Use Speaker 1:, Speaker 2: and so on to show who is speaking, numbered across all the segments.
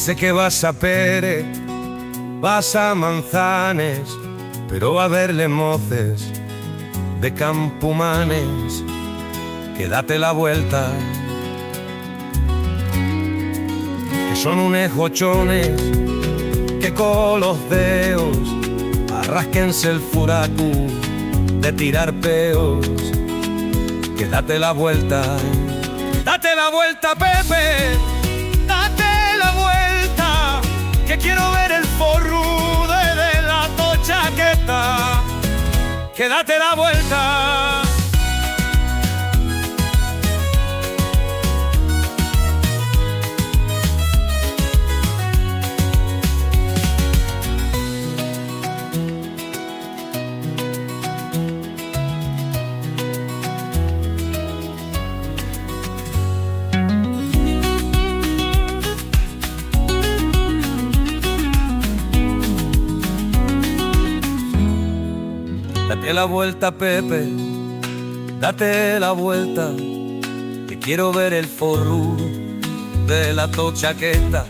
Speaker 1: Sé que vas a Pere, vas a Manzanes, pero a verle moces de Campomanes, que date la vuelta, que son unos gochones que con los dedos arrasquense el furacu de tirar peos, que date la vuelta, Pepe, date la vuelta, que quiero ver el forru de la tochaqueta, que date la vuelta. Date la vuelta, Pepe, date la vuelta, que quiero ver el forru de la tochaqueta,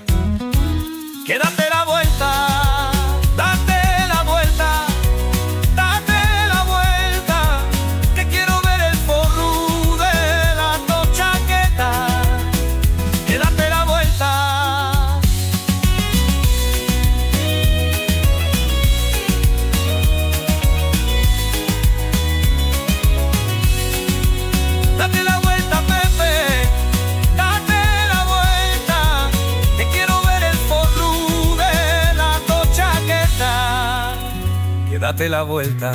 Speaker 1: que date la vuelta, date la vuelta, date la vuelta, que quiero ver el forru de la tochaqueta, que date la vuelta. Date la vuelta, Pepe, date la vuelta, que quiero ver el forru de la tochaqueta, que date la vuelta.